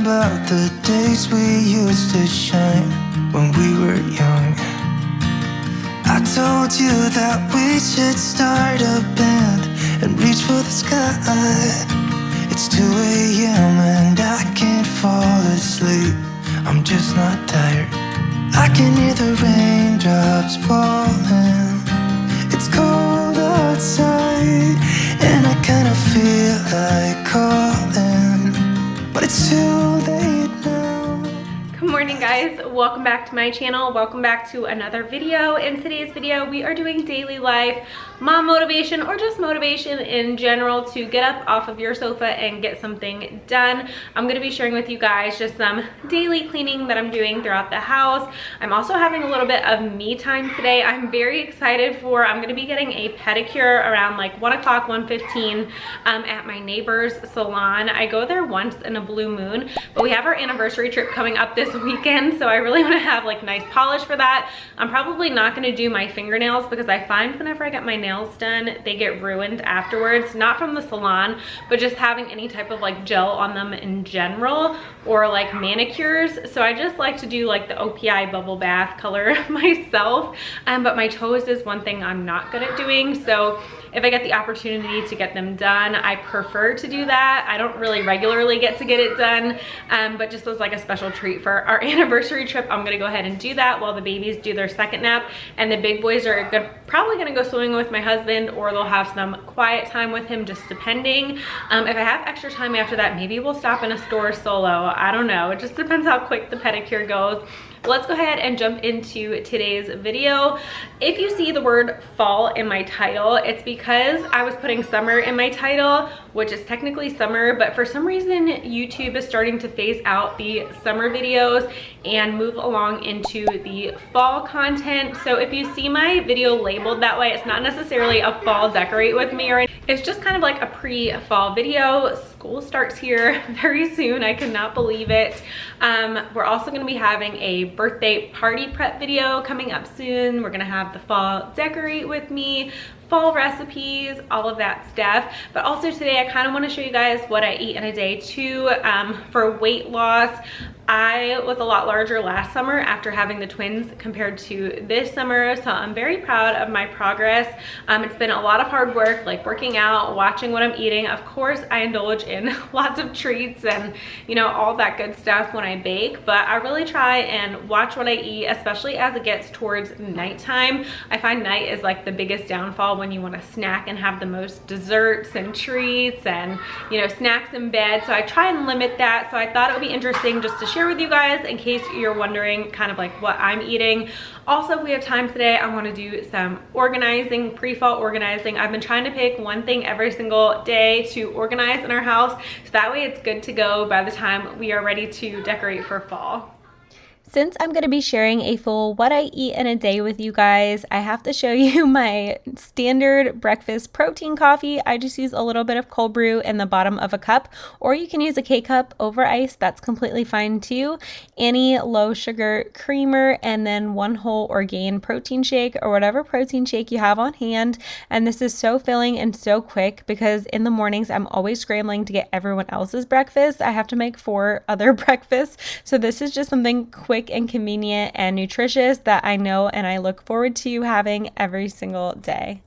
about the days we used to shine when we were young. I told you that we should start a band and reach for the sky. It's 2 a.m. and I can't fall asleep. I'm just not tired. I can hear the raindrops falling. It's cold outside and I kinda feel like calling, but it's too late now. Good morning, guys. Welcome back to my channel. Welcome back to another video. In today's video, we are doing daily life, mom motivation, or just motivation in general to get up off of your sofa and get something done. I'm going to be sharing with you guys just some daily cleaning that I'm doing throughout the house. I'm also having a little bit of me time today. I'm very excited for, I'm going to be getting a pedicure around like 1 o'clock, 1:15 at my neighbor's salon. I go there once in a blue moon, but we have our anniversary trip coming up this weekend, so I really want to have like nice polish for that. I'm probably not going to do my fingernails because I find whenever I get my nails done, they get ruined afterwards, not from the salon, but just having any type of like gel on them in general, or like manicures. So I just like to do like the OPI bubble bath color myself, but my toes is one thing I'm not good at doing. So if I get the opportunity to get them done, I prefer to do that. I don't really regularly get to get it done, but just as like a special treat for our anniversary trip, I'm gonna go ahead and do that while the babies do their second nap, and the big boys are probably gonna go swimming with my husband, or they'll have some quiet time with him, just depending. If I have extra time after that, maybe we'll stop in a store solo. I don't know, it just depends how quick the pedicure goes. Let's go ahead and jump into today's video. If you see the word fall in my title, it's because I was putting summer in my title, which is technically summer, but for some reason YouTube is starting to phase out the summer videos and move along into the fall content. So if you see my video labeled that way, it's not necessarily a fall decorate with me, or it's just kind of like a pre-fall video. School starts here very soon. I cannot believe it. We're also going to be having a birthday party prep video coming up soon. We're going to have the fall decorate with me, fall recipes, all of that stuff. But also today I kind of want to show you guys what I eat in a day too. For weight loss, I was a lot larger last summer after having the twins compared to this summer, so I'm very proud of my progress. It's been a lot of hard work, like working out, watching what I'm eating. Of course, I indulge in lots of treats and, you know, all that good stuff when I bake, but I really try and watch what I eat, especially as it gets towards nighttime. I find night is like the biggest downfall when you want to snack and have the most desserts and treats and, you know, snacks in bed. So I try and limit that. So I thought it would be interesting just to share with you guys in case you're wondering kind of like what I'm eating. Also, if we have time today, I want to do some organizing, pre-fall organizing. I've been trying to pick one thing every single day to organize in our house, so that way it's good to go by the time we are ready to decorate for fall. Since I'm going to be sharing a full what I eat in a day with you guys, I have to show you my standard breakfast protein coffee. I just use a little bit of cold brew in the bottom of a cup, or you can use a K-cup over ice. That's completely fine too. Any low sugar creamer, and then 1 whole Orgain protein shake, or whatever protein shake you have on hand. And this is so filling and so quick because in the mornings I'm always scrambling to get everyone else's breakfast. I have to make 4 other breakfasts. So this is just something quick and convenient and nutritious that I know and I look forward to having every single day.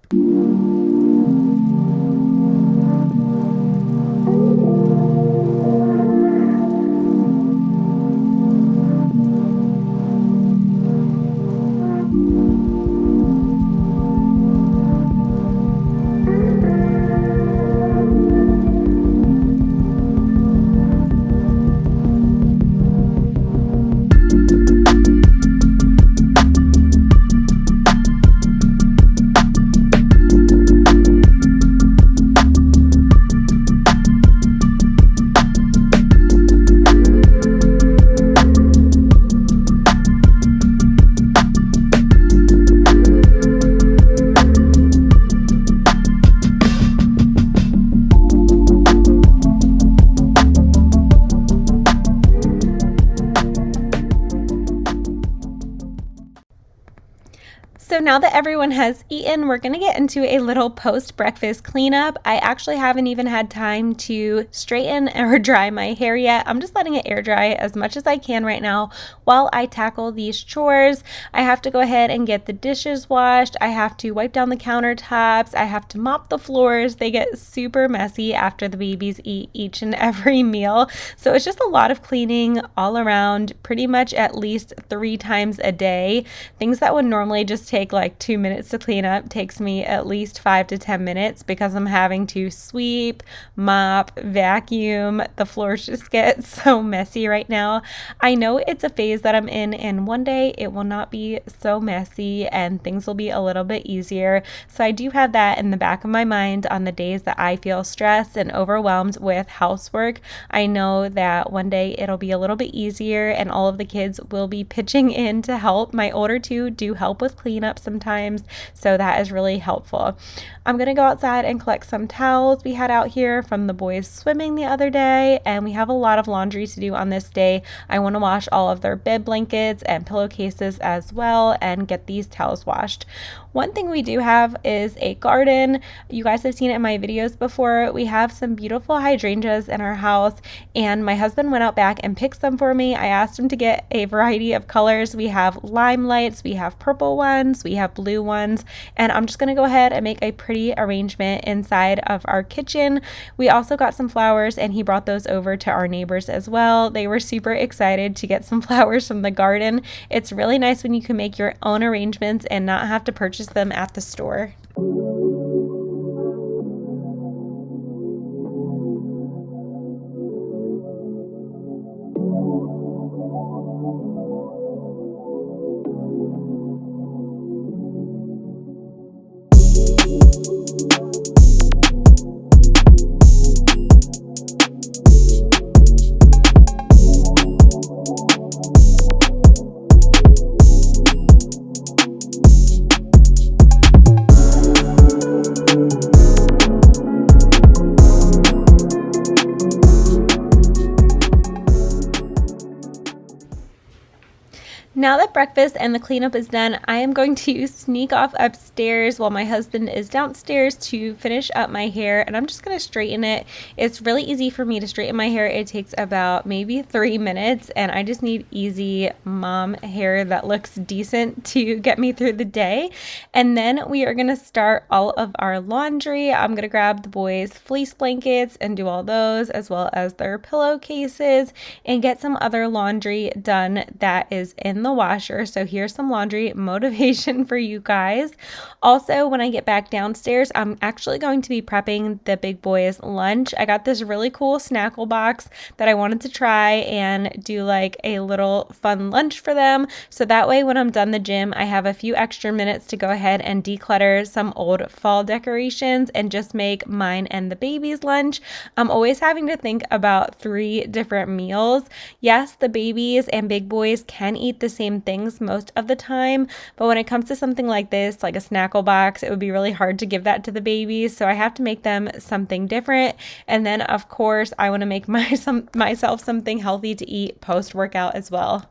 now that everyone has eaten, we're going to get into a little post-breakfast cleanup. I actually haven't even had time to straighten or dry my hair yet. I'm just letting it air dry as much as I can right now while I tackle these chores. I have to go ahead and get the dishes washed. I have to wipe down the countertops. I have to mop the floors. They get super messy after the babies eat each and every meal. So it's just a lot of cleaning all around, pretty much at least 3 times a day. Things that would normally just take like 2 minutes to clean up takes me at least 5 to 10 minutes because I'm having to sweep, mop, vacuum. The floors just get so messy right now. I know it's a phase that I'm in, and one day it will not be so messy and things will be a little bit easier. So I do have that in the back of my mind on the days that I feel stressed and overwhelmed with housework. I know that one day it'll be a little bit easier and all of the kids will be pitching in to help. My older two do help with cleanup sometimes, so that is really helpful. I'm gonna go outside and collect some towels we had out here from the boys swimming the other day, and we have a lot of laundry to do on this day. I want to wash all of their bed blankets and pillowcases as well and get these towels washed. One thing we do have is a garden. You guys have seen it in my videos before. We have some beautiful hydrangeas in our house, and my husband went out back and picked some for me. I asked him to get a variety of colors. We have lime lights, we have purple ones, we have blue ones, and I'm just going to go ahead and make a pretty arrangement inside of our kitchen. We also got some flowers, and he brought those over to our neighbors as well. They were super excited to get some flowers from the garden. It's really nice when you can make your own arrangements and not have to purchase them at the store. Now that breakfast and the cleanup is done, I am going to sneak off upstairs while my husband is downstairs to finish up my hair, and I'm just going to straighten it. It's really easy for me to straighten my hair. It takes about maybe 3 minutes, and I just need easy mom hair that looks decent to get me through the day. And then we are going to start all of our laundry. I'm going to grab the boys' fleece blankets and do all those, as well as their pillowcases, and get some other laundry done that is in the washer. So here's some laundry motivation for you guys. Also, when I get back downstairs, I'm actually going to be prepping the big boys lunch. I got this really cool snackle box that I wanted to try and do like a little fun lunch for them. So that way when I'm done the gym, I have a few extra minutes to go ahead and declutter some old fall decorations and just make mine and the baby's lunch. I'm always having to think about 3 different meals. Yes, the babies and big boys can eat the same things most of the time, but when it comes to something like this, like a snackle box, it would be really hard to give that to the babies, so I have to make them something different. And then of course I want to make myself something healthy to eat post-workout as well.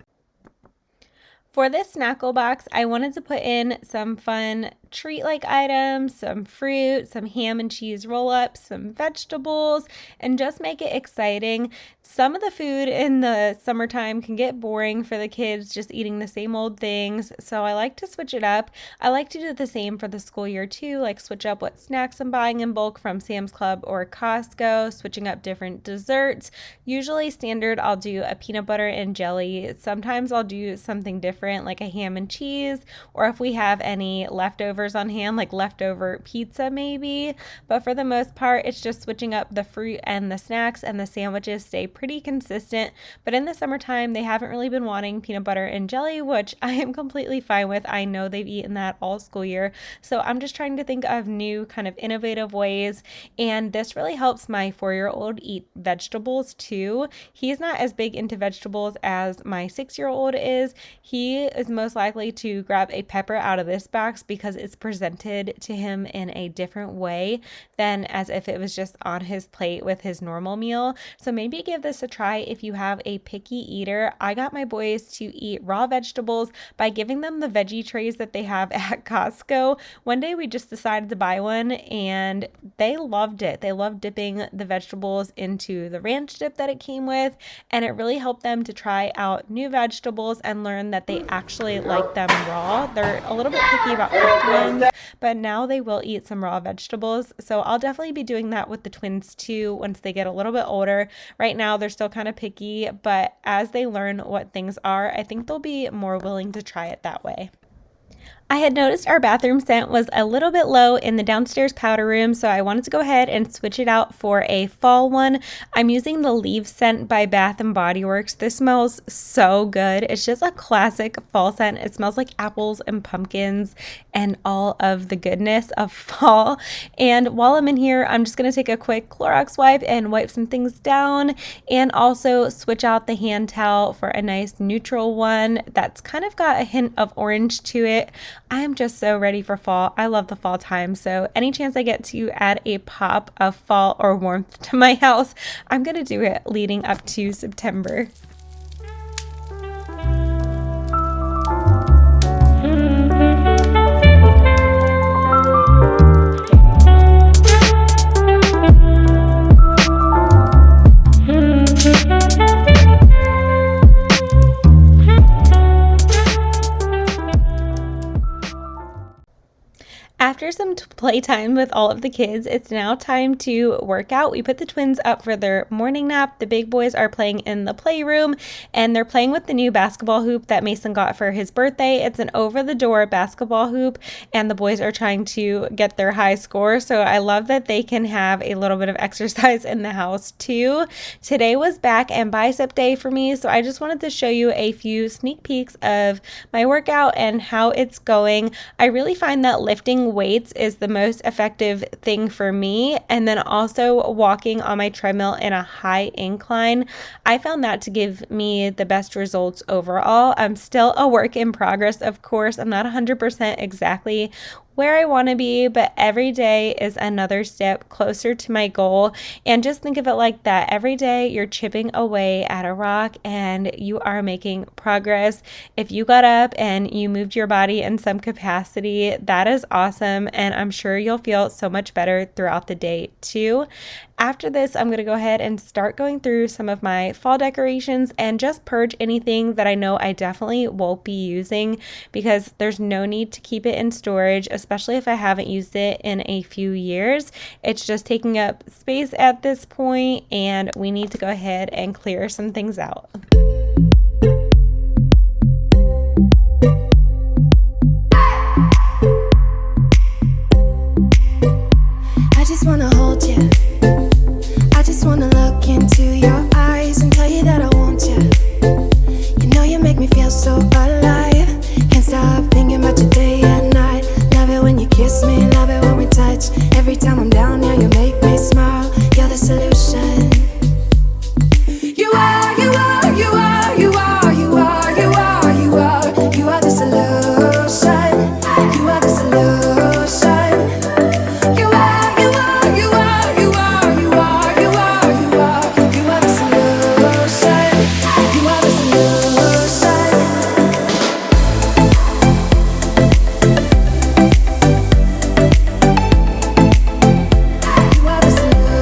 For this snackle box, I wanted to put in some fun treat-like items, some fruit, some ham and cheese roll-ups, some vegetables, and just make it exciting. Some of the food in the summertime can get boring for the kids, just eating the same old things, so I like to switch it up. I like to do the same for the school year too, like switch up what snacks I'm buying in bulk from Sam's Club or Costco, switching up different desserts. Usually standard, I'll do a peanut butter and jelly. Sometimes I'll do something different, like a ham and cheese, or if we have any leftovers on hand, like leftover pizza maybe. But for the most part, it's just switching up the fruit and the snacks, and the sandwiches stay pretty consistent. But in the summertime, they haven't really been wanting peanut butter and jelly, which I am completely fine with. I know they've eaten that all school year, so I'm just trying to think of new kind of innovative ways. And this really helps my 4-year-old eat vegetables too. He's not as big into vegetables as my 6-year-old is. He is most likely to grab a pepper out of this box because it's it's presented to him in a different way than as if it was just on his plate with his normal meal. So maybe give this a try if you have a picky eater. I got my boys to eat raw vegetables by giving them the veggie trays that they have at Costco. One day we just decided to buy one and they loved it. They loved dipping the vegetables into the ranch dip that it came with, and it really helped them to try out new vegetables and learn that they actually like them raw. They're a little bit picky about cooked ones, but now they will eat some raw vegetables. So I'll definitely be doing that with the twins too once they get a little bit older. Right now they're still kind of picky, but as they learn what things are, I think they'll be more willing to try it that way. I had noticed our bathroom scent was a little bit low in the downstairs powder room, so I wanted to go ahead and switch it out for a fall one. I'm using the Leave scent by Bath & Body Works. This smells so good. It's just a classic fall scent. It smells like apples and pumpkins and all of the goodness of fall. And while I'm in here, I'm just going to take a quick Clorox wipe and wipe some things down, and also switch out the hand towel for a nice neutral one that's kind of got a hint of orange to it. I am just so ready for fall. I love the fall time, so any chance I get to add a pop of fall or warmth to my house, I'm going to do it leading up to September. After some playtime with all of the kids, it's now time to work out. We put the twins up for their morning nap. The big boys are playing in the playroom, and they're playing with the new basketball hoop that Mason got for his birthday. It's an over-the-door basketball hoop, and the boys are trying to get their high score. So I love that they can have a little bit of exercise in the house too. Today was back and bicep day for me, so I just wanted to show you a few sneak peeks of my workout and how it's going. I really find that lifting weights is the most effective thing for me, and then also walking on my treadmill in a high incline. I found that to give me the best results overall. I'm still a work in progress, of course. I'm not 100% exactly where I want to be, but every day is another step closer to my goal. And just think of it like that. Every day you're chipping away at a rock and you are making progress. If you got up and you moved your body in some capacity, that is awesome. And I'm sure you'll feel so much better throughout the day too. After this, I'm going to go ahead and start going through some of my fall decorations and just purge anything that I know I definitely won't be using, because there's no need to keep it in storage, especially if I haven't used it in a few years. It's just taking up space at this point, and we need to go ahead and clear some things out. I just want to hold you. I just wanna look into your eyes and tell you that I want you. You know you make me feel so alive. Can't stop thinking about you day and night. Love it when you kiss me, love it when we touch. Every time I'm down, yeah, you make me smile. You're the solution. You are, you are, you are, you are, you are, you are, you are. You are the solution. You are the solution. You are, you are, you are, you are, you are, you are, you are. You are the solution. You are the solution. You are the solution.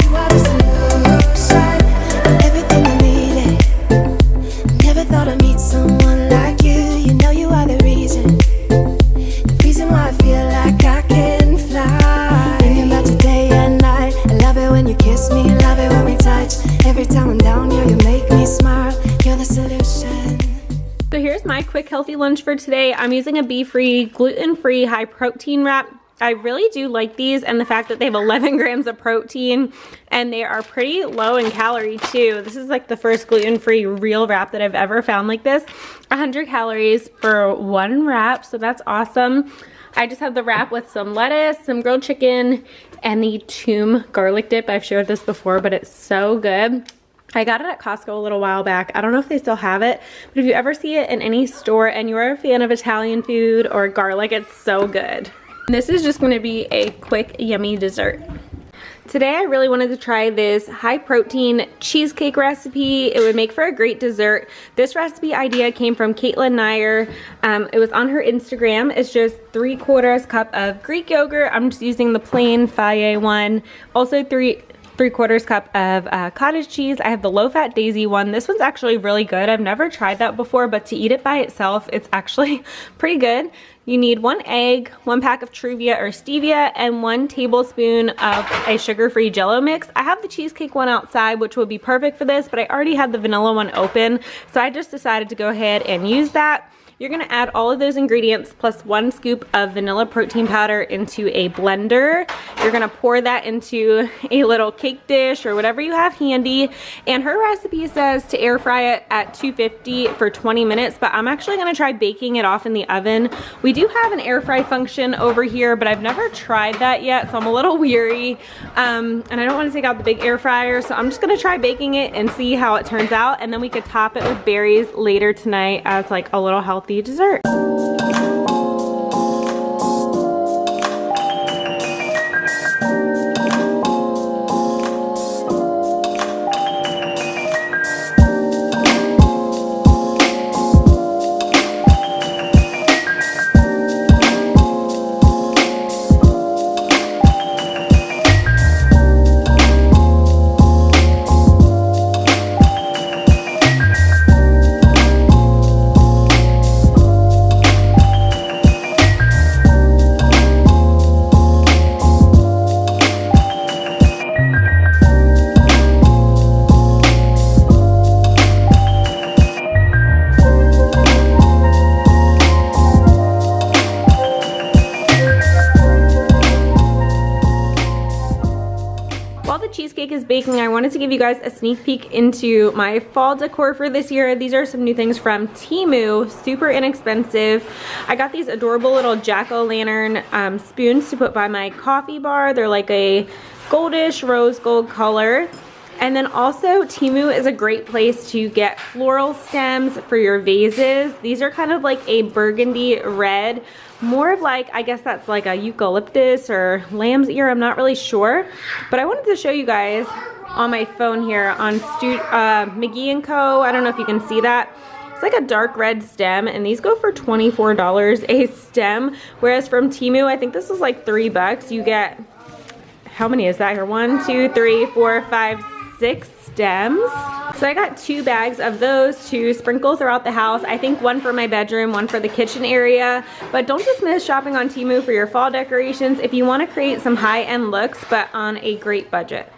You are the solution. Everything I needed. Never thought I'd meet someone like you. You know you are the reason why I feel like I can fly. Thinking about you day and night. I love it when you kiss me, love it when we touch. Every time I'm down here, you make me smile. You're the solution. So here's my quick healthy lunch for today. I'm using a bee-free, gluten-free, high-protein wrap. I really do like these, and the fact that they have 11 grams of protein and they are pretty low in calorie too. This is like the first gluten-free real wrap that I've ever found like this. 100 calories for one wrap, so that's awesome. I just have the wrap with some lettuce, some grilled chicken, and the Tomb garlic dip. I've shared this before, but it's so good. I got it at Costco a little while back. I don't know if they still have it, but if you ever see it in any store and you're a fan of Italian food or garlic, it's so good. This is just going to be a quick, yummy dessert. Today I really wanted to try this high protein cheesecake recipe. It would make for a great dessert. This recipe idea came from Caitlin Nair. It was on her Instagram. It's just 3/4 cup of Greek yogurt. I'm just using the plain Fage one. Also 3/4 cup of cottage cheese. I have the low-fat daisy one. This one's actually really good. I've never tried that before, but to eat it by itself, it's actually pretty good. You need 1 egg, 1 pack of Truvia or stevia, and 1 tablespoon of a sugar-free Jell-O mix. I have the cheesecake one outside, which would be perfect for this, but I already had the vanilla one open, so I just decided to go ahead and use that. You're gonna add all of those ingredients plus 1 scoop of vanilla protein powder into a blender. You're gonna pour that into a little cake dish or whatever you have handy. And her recipe says to air fry it at 250 for 20 minutes, but I'm actually gonna try baking it off in the oven. We do have an air fry function over here, but I've never tried that yet, so I'm a little weary. And I don't wanna take out the big air fryer, so I'm just gonna try baking it and see how it turns out. And then we could top it with berries later tonight as like a little healthy dessert. Cheesecake is baking. I wanted to give you guys a sneak peek into my fall decor for this year. These are some new things from Temu, super inexpensive. I got these adorable little jack-o'-lantern spoons to put by my coffee bar. They're like a goldish rose gold color. And then also Temu is a great place to get floral stems for your vases. These are kind of like a burgundy red, more of like, I guess that's like a eucalyptus or lamb's ear, I'm not really sure. But I wanted to show you guys on my phone here on McGee & Co. I don't know if you can see that. It's like a dark red stem, and these go for $24 a stem. Whereas from Temu, I think this is like $3. You get, how many is that here? 1, 2, 3, 4, 5, 6 stems. So I got 2 bags of those to sprinkle throughout the house. I think 1 for my bedroom, 1 for the kitchen area. But don't just miss shopping on Temu for your fall decorations if you want to create some high-end looks but on a great budget.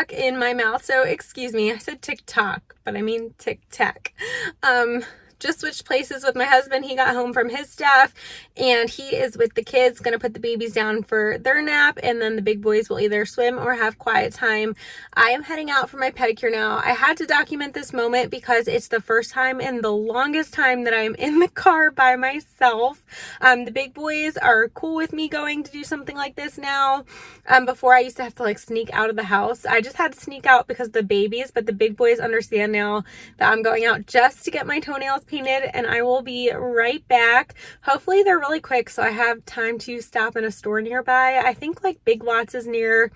In my mouth, so excuse me, I said TikTok, but I mean tic-tac. Just switched places with my husband. He got home from his staff and he is with the kids, gonna put the babies down for their nap, and then the big boys will either swim or have quiet time. I am heading out for my pedicure now. I had to document this moment because it's the first time in the longest time that I'm in the car by myself. The big boys are cool with me going to do something like this now. Before I used to have to like sneak out of the house. I just had to sneak out because of the babies, but the big boys understand now that I'm going out just to get my toenails painted, and I will be right back. Hopefully they're really quick so I have time to stop in a store nearby. I think like Big Lots is near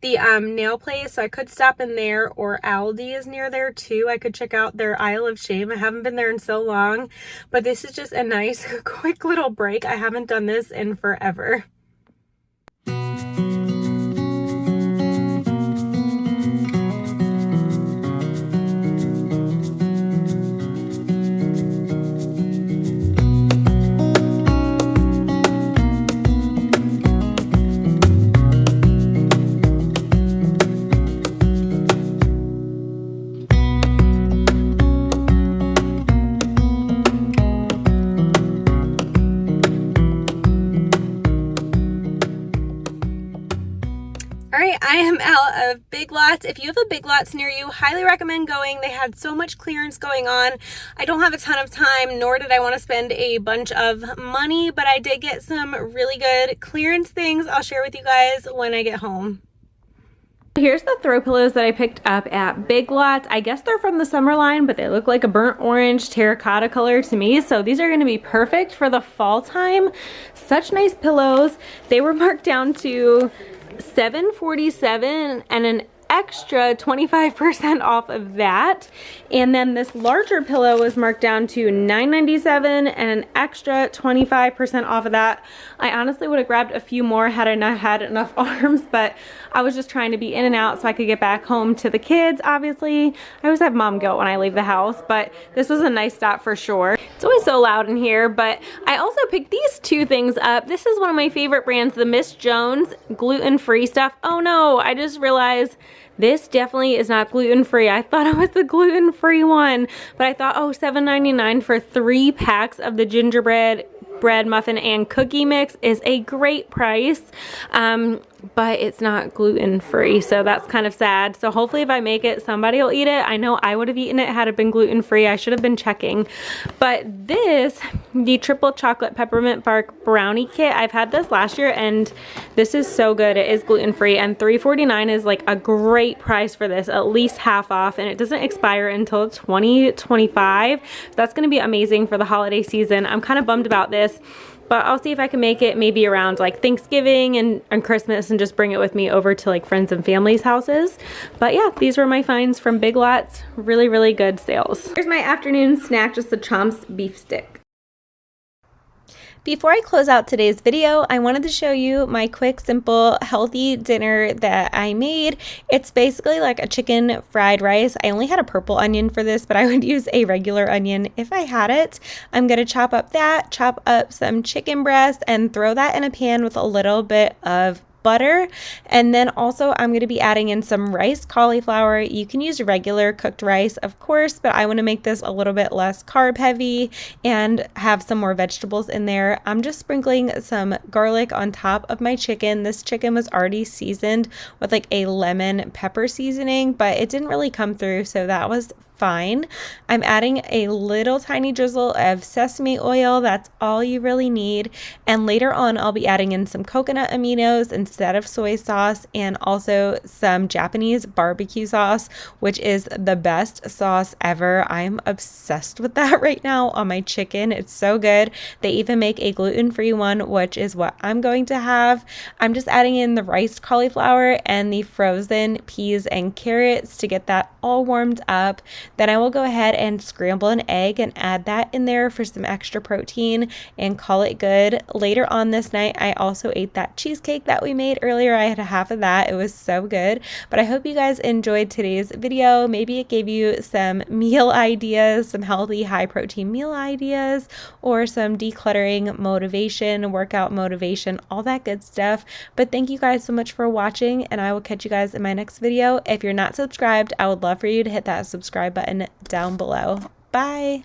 the nail place, so I could stop in there, or Aldi is near there too. I could check out their aisle of shame. I haven't been there in so long, but this is just a nice quick little break. I haven't done this in forever. Hi, I am out of Big Lots. If you have a Big Lots near you, highly recommend going. They had so much clearance going on. I don't have a ton of time, nor did I want to spend a bunch of money, but I did get some really good clearance things I'll share with you guys when I get home. Here's the throw pillows that I picked up at Big Lots. I guess they're from the summer line, but they look like a burnt orange terracotta color to me. So these are going to be perfect for the fall time. Such nice pillows. They were marked down to $7.47 and an extra 25% off of that. And then this larger pillow was marked down to $9.97 and an extra 25% off of that. I honestly would have grabbed a few more had I not had enough arms, but I was just trying to be in and out so I could get back home to the kids. Obviously, I always have mom guilt when I leave the house, but this was a nice stop for sure. It's always so loud in here, but I also picked these two things up. This is one of my favorite brands, the Miss Jones gluten-free stuff. Oh no, I just realized this definitely is not gluten-free. I thought it was the gluten-free one, but I thought, oh, $7.99 for 3 packs of the gingerbread bread muffin and cookie mix is a great price, but it's not gluten-free, so that's kind of sad. So hopefully if I make it, somebody will eat it. I know I would have eaten it had it been gluten-free. I should have been checking. But this, the triple chocolate peppermint bark brownie kit, I've had this last year and this is so good. It is gluten-free, and $3.49 is like a great price for this, at least half off, and it doesn't expire until 2025. So that's going to be amazing for the holiday season. I'm kind of bummed about this, but I'll see if I can make it maybe around like Thanksgiving and Christmas and just bring it with me over to like friends and family's houses. But yeah, these were my finds from Big Lots. Really, really good sales. Here's my afternoon snack, just the Chomps beef stick. Before I close out today's video, I wanted to show you my quick, simple, healthy dinner that I made. It's basically like a chicken fried rice. I only had a purple onion for this, but I would use a regular onion if I had it. I'm going to chop up some chicken breast and throw that in a pan with a little bit of butter. And then also I'm going to be adding in some rice cauliflower. You can use regular cooked rice, of course, but I want to make this a little bit less carb heavy and have some more vegetables in there. I'm just sprinkling some garlic on top of my chicken. This chicken was already seasoned with like a lemon pepper seasoning, but it didn't really come through, so that was fine. I'm adding a little tiny drizzle of sesame oil. That's all you really need. And later on, I'll be adding in some coconut aminos instead of soy sauce, and also some Japanese barbecue sauce, which is the best sauce ever. I'm obsessed with that right now on my chicken. It's so good. They even make a gluten-free one, which is what I'm going to have. I'm just adding in the riced cauliflower and the frozen peas and carrots to get that all warmed up. Then I will go ahead and scramble an egg and add that in there for some extra protein and call it good. Later on this night, I also ate that cheesecake that we made earlier. I had half of that. It was so good. But I hope you guys enjoyed today's video. Maybe it gave you some meal ideas, some healthy, high protein meal ideas, or some decluttering motivation, workout motivation, all that good stuff. But thank you guys so much for watching, and I will catch you guys in my next video. If you're not subscribed, I would love for you to hit that subscribe button down below. Bye.